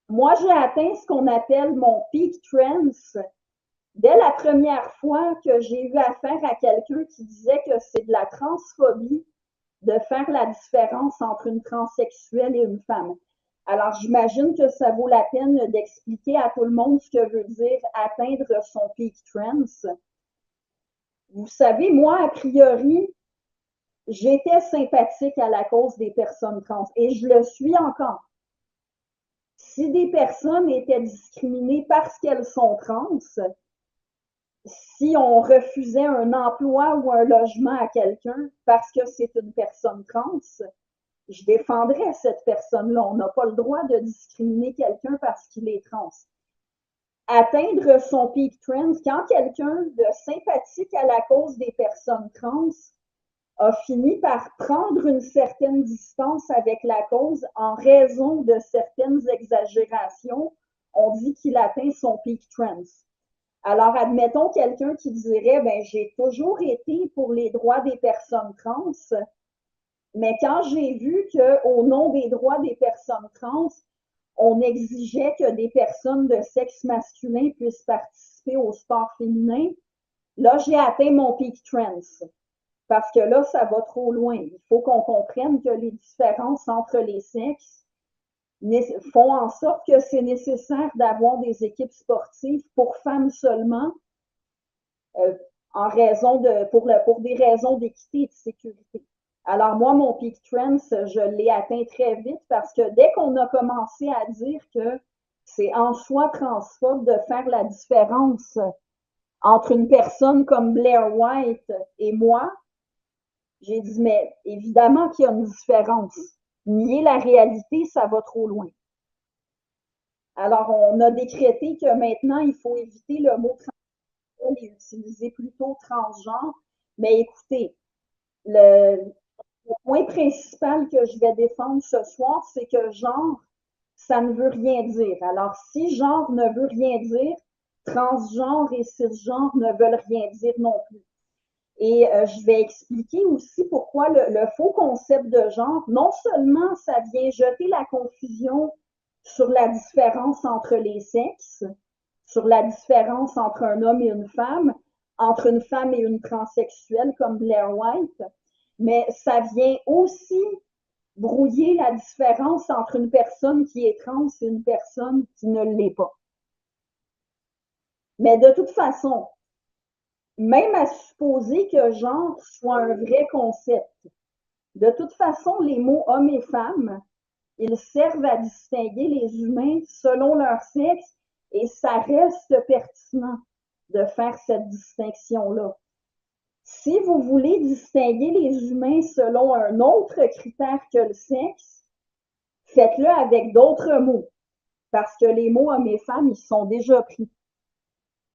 Moi, j'ai atteint ce qu'on appelle mon peak trance dès la première fois que j'ai eu affaire à quelqu'un qui disait que c'est de la transphobie de faire la différence entre une transsexuelle et une femme. Alors, j'imagine que ça vaut la peine d'expliquer à tout le monde ce que veut dire atteindre son peak trance. Vous savez, moi, a priori, j'étais sympathique à la cause des personnes trans et je le suis encore. Si des personnes étaient discriminées parce qu'elles sont trans, si on refusait un emploi ou un logement à quelqu'un parce que c'est une personne trans, je défendrais cette personne-là. On n'a pas le droit de discriminer quelqu'un parce qu'il est trans. Atteindre son peak trans, quand quelqu'un de sympathique à la cause des personnes trans a fini par prendre une certaine distance avec la cause en raison de certaines exagérations, on dit qu'il atteint son peak trans. Alors, admettons quelqu'un qui dirait, ben, j'ai toujours été pour les droits des personnes trans, mais quand j'ai vu qu'au nom des droits des personnes trans, on exigeait que des personnes de sexe masculin puissent participer au sport féminin, là, j'ai atteint mon peak trans. Parce que là, ça va trop loin. Il faut qu'on comprenne que les différences entre les sexes font en sorte que c'est nécessaire d'avoir des équipes sportives pour femmes seulement, euh, pour des raisons d'équité et de sécurité. Alors moi, mon peak trance, je l'ai atteint très vite parce que dès qu'on a commencé à dire que c'est en soi transphobe de faire la différence entre une personne comme Blair White et moi, j'ai dit, mais évidemment qu'il y a une différence. Nier la réalité, ça va trop loin. Alors, on a décrété que maintenant, il faut éviter le mot transsexuel et utiliser plutôt transgenre. Mais écoutez, le point principal que je vais défendre ce soir, c'est que genre, ça ne veut rien dire. Alors, si genre ne veut rien dire, transgenre et cisgenre ne veulent rien dire non plus. Et je vais expliquer aussi pourquoi le faux concept de genre, non seulement ça vient jeter la confusion sur la différence entre les sexes, sur la différence entre un homme et une femme et une transsexuelle comme Blair White, mais ça vient aussi brouiller la différence entre une personne qui est trans et une personne qui ne l'est pas. Mais de toute façon, même à supposer que genre soit un vrai concept, de toute façon, les mots hommes et femmes, ils servent à distinguer les humains selon leur sexe et ça reste pertinent de faire cette distinction-là. Si vous voulez distinguer les humains selon un autre critère que le sexe, faites-le avec d'autres mots, parce que les mots hommes et femmes, ils sont déjà pris.